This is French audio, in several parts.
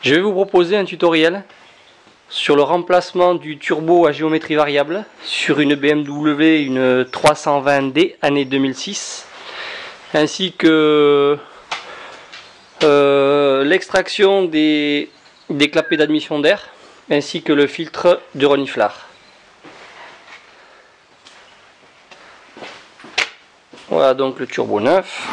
Je vais vous proposer un tutoriel sur le remplacement du turbo à géométrie variable sur une BMW, une 320D année 2006, ainsi que l'extraction des clapets d'admission d'air, ainsi que le filtre de reniflard. Voilà donc le turbo neuf.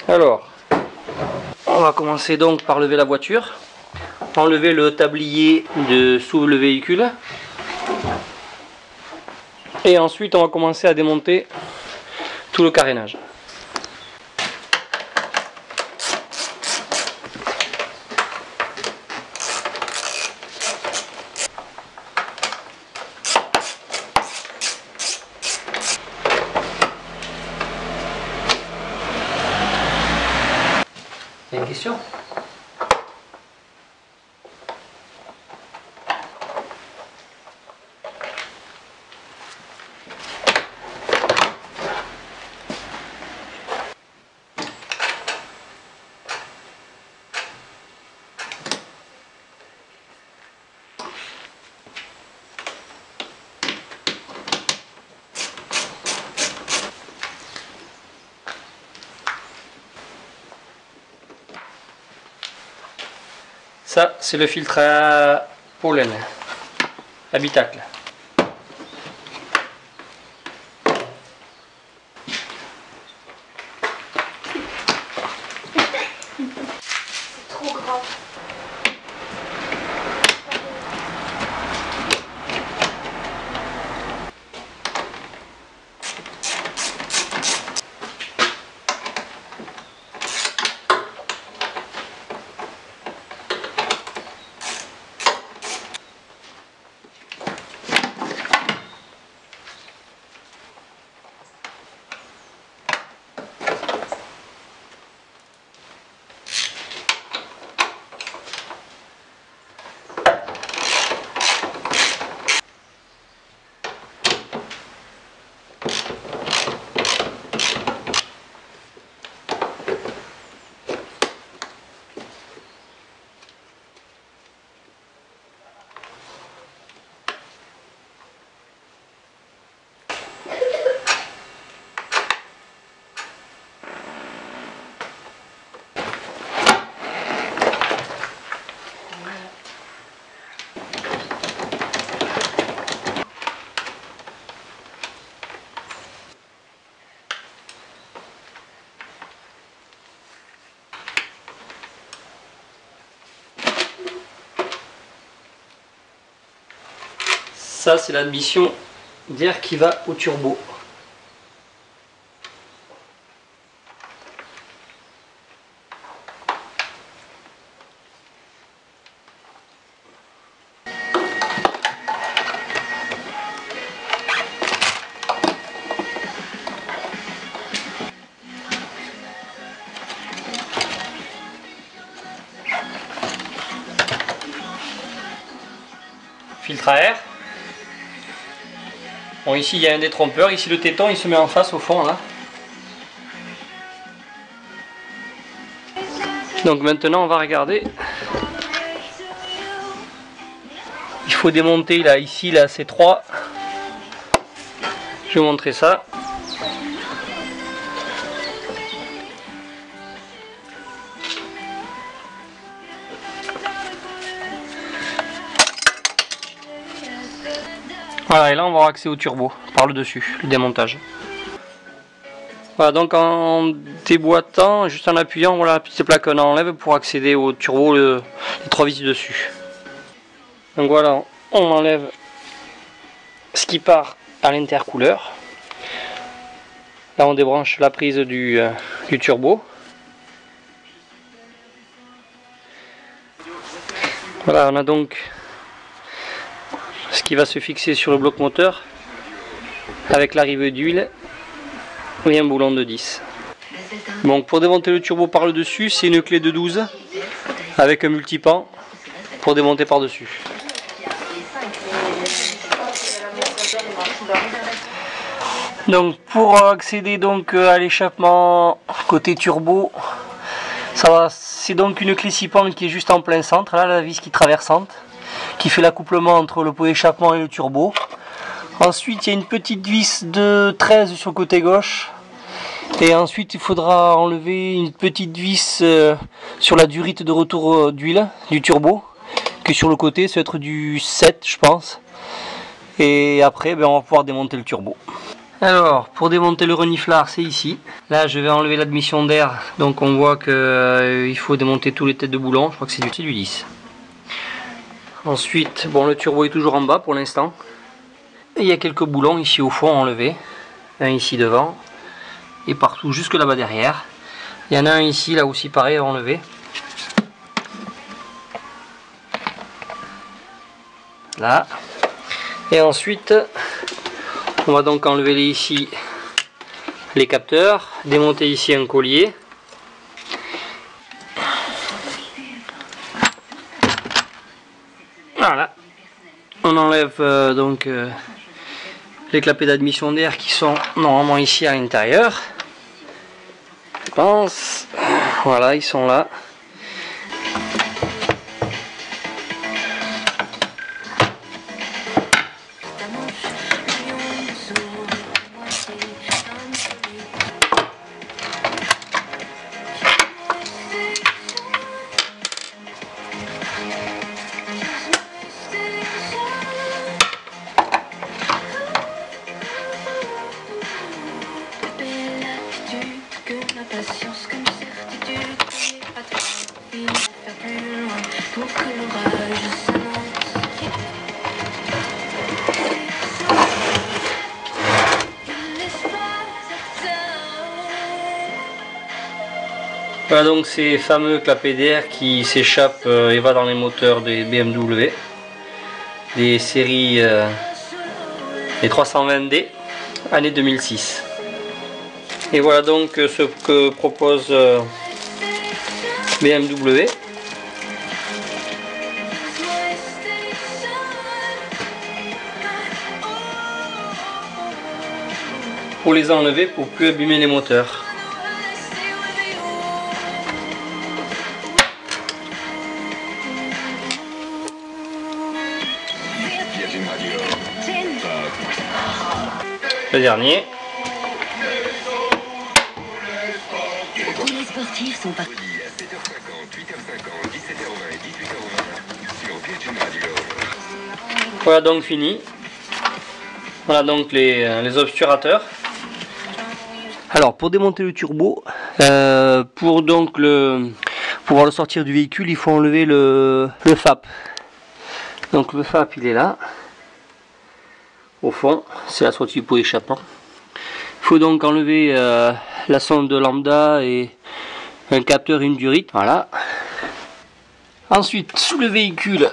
Alors, on va commencer donc par lever la voiture, enlever le tablier sous le véhicule, et ensuite on va commencer à démonter tout le carénage. Il y a une question ? Ça, c'est le filtre à pollen, habitacle. C'est trop grand. Ça, c'est l'admission d'air qui va au turbo. Filtre à air. Bon, ici il y a un détrompeur, ici le téton il se met en face au fond là. Donc maintenant on va regarder. Il faut démonter là, ici là c'est 3. Je vais vous montrer ça. Voilà, et là on va avoir accès au turbo par le dessus, le démontage. Voilà, donc en déboîtant, juste en appuyant, voilà la petite plaque qu'on enlève pour accéder au turbo, les 3 vis dessus. Donc voilà, on enlève ce qui part à l'intercooleur. Là on débranche la prise du turbo. Voilà, on a donc ce qui va se fixer sur le bloc moteur avec l'arrivée d'huile et un boulon de 10. Donc pour démonter le turbo par le dessus, c'est une clé de 12 avec un multipan pour démonter par dessus. Donc pour accéder donc à l'échappement côté turbo, c'est donc une clé 6 pans qui est juste en plein centre, là la vis qui est traversante, qui fait l'accouplement entre le pot d'échappement et le turbo. Ensuite il y a une petite vis de 13 sur le côté gauche. Et ensuite il faudra enlever une petite vis sur la durite de retour d'huile du turbo, que sur le côté ça va être du 7 je pense. Et après on va pouvoir démonter le turbo. Alors pour démonter le reniflard c'est ici. Là je vais enlever l'admission d'air, donc on voit qu'il faut démonter tous les têtes de boulon, je crois que c'est du 10. Ensuite bon, le turbo est toujours en bas pour l'instant. Et il y a quelques boulons ici au fond à enlever. Un ici devant. Et partout jusque là-bas derrière. Il y en a un ici là aussi pareil à enlever. Là. Et ensuite on va donc enlever ici les capteurs, démonter ici un collier. Voilà. On enlève donc les clapets d'admission d'air qui sont normalement ici à l'intérieur. Je pense. Voilà, ils sont là. Voilà donc ces fameux clapets d'air qui s'échappent et va dans les moteurs des BMW, des séries les 320D, année 2006. Et voilà donc ce que propose BMW. Pour les enlever, pour plus abîmer les moteurs. Le dernier. Tous les sportifs sont partis. Voilà donc fini. Voilà donc les obturateurs. Alors pour démonter le turbo, pour donc pouvoir le sortir du véhicule, il faut enlever le FAP. Donc le FAP il est là. Au fond, c'est la sortie pour échappement. Il faut donc enlever la sonde lambda et un capteur et une durite. Voilà. Ensuite, sous le véhicule,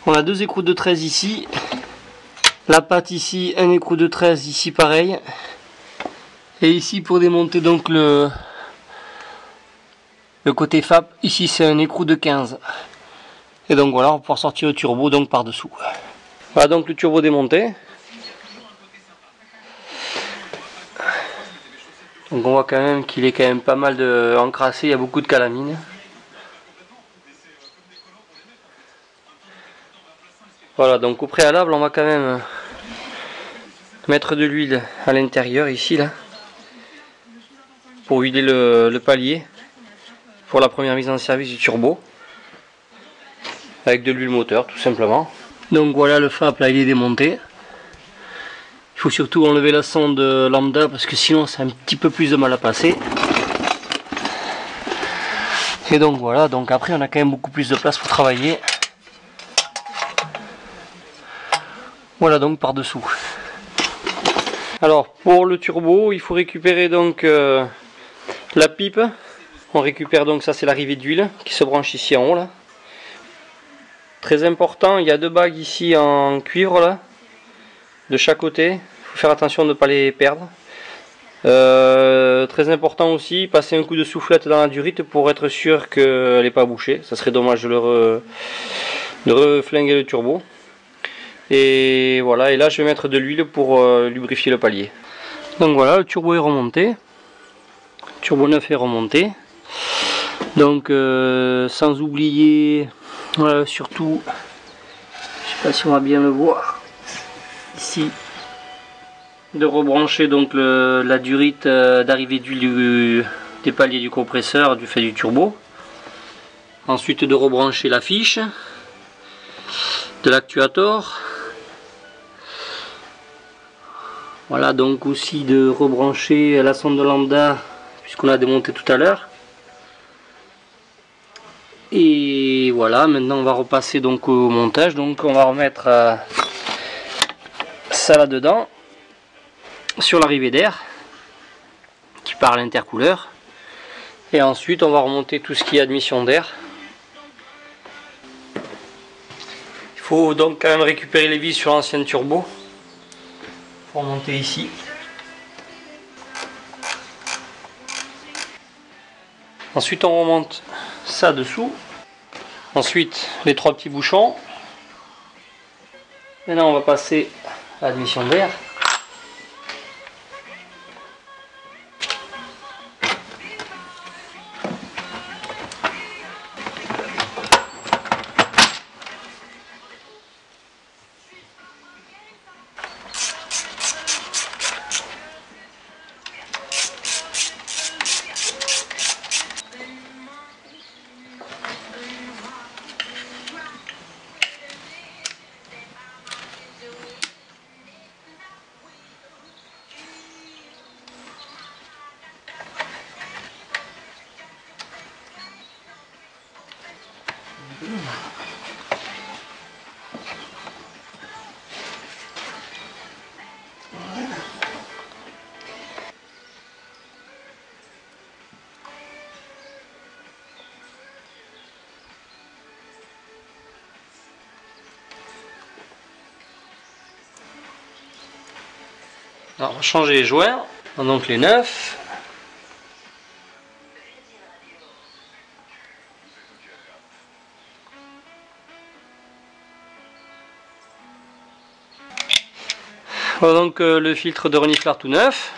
on a deux écrous de 13 ici. La patte ici, un écrou de 13 ici pareil. Et ici pour démonter donc le côté FAP, ici c'est un écrou de 15. Et donc voilà, on va pouvoir sortir le turbo donc par dessous. Voilà donc le turbo démonté. Donc on voit quand même qu'il est quand même pas mal encrassé, il y a beaucoup de calamine. Voilà, donc au préalable on va quand même mettre de l'huile à l'intérieur ici là, pour huiler le palier pour la première mise en service du turbo avec de l'huile moteur tout simplement. Donc voilà, le FAP là il est démonté. Il faut surtout enlever la sonde lambda parce que sinon c'est un petit peu plus de mal à passer. Et donc voilà, donc après on a quand même beaucoup plus de place pour travailler. Voilà donc par dessous. Alors pour le turbo il faut récupérer donc la pipe. On récupère donc ça, c'est l'arrivée d'huile qui se branche ici en haut là. Très important, il y a deux bagues ici en cuivre là, de chaque côté. Il faut faire attention de ne pas les perdre. Très important aussi, passer un coup de soufflette dans la durite pour être sûr qu'elle n'est pas bouchée. Ça serait dommage de reflinguer le turbo. Et voilà, et là je vais mettre de l'huile pour lubrifier le palier. Donc voilà, le turbo est remonté. Le turbo neuf est remonté. Donc sans oublier surtout, je sais pas si on va bien le voir ici, de rebrancher donc la durite d'arrivée d'huile des paliers du compresseur du fait du turbo. Ensuite de rebrancher la fiche de l'actuateur. Voilà, donc aussi de rebrancher la sonde lambda puisqu'on a démonté tout à l'heure. Et voilà, maintenant on va repasser donc au montage. Donc on va remettre ça là dedans sur l'arrivée d'air qui part à l'intercooleur, et ensuite on va remonter tout ce qui est admission d'air. Il faut donc quand même récupérer les vis sur l'ancienne turbo pour remonter ici. Ensuite on remonte ça dessous. Ensuite les trois petits bouchons. Maintenant on va passer à l'admission d'air. Alors, on va changer les joints, donc les neufs. Voilà donc le filtre de renifleur tout neuf.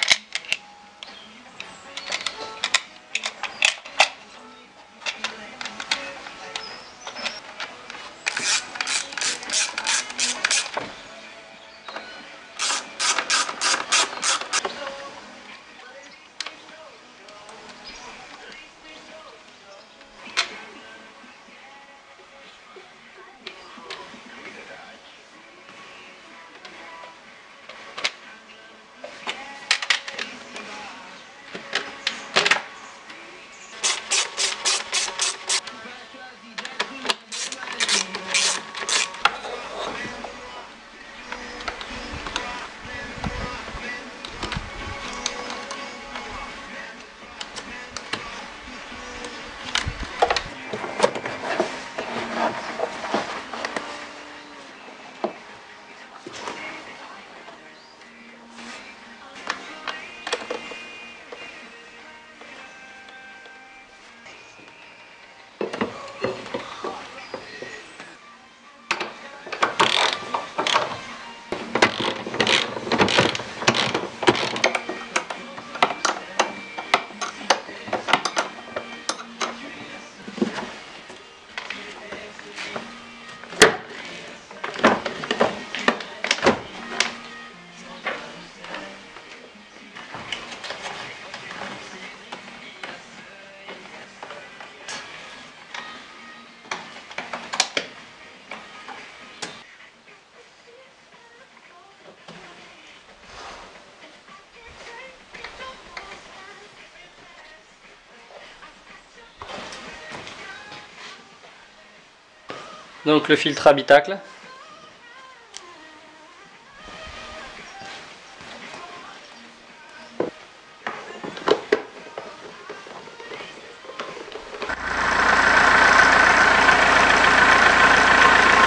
Donc le filtre habitacle.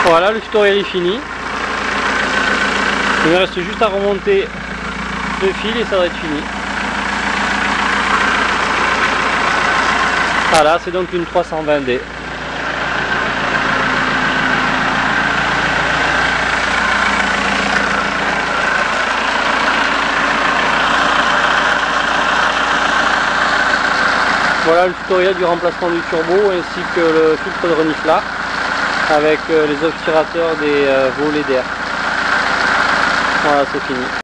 Voilà, le tutoriel est fini. Il me reste juste à remonter le fil et ça va être fini. Voilà, c'est donc une 320D. Voilà le tutoriel du remplacement du turbo ainsi que le filtre de reniflard avec les obturateurs des volets d'air. Voilà, c'est fini.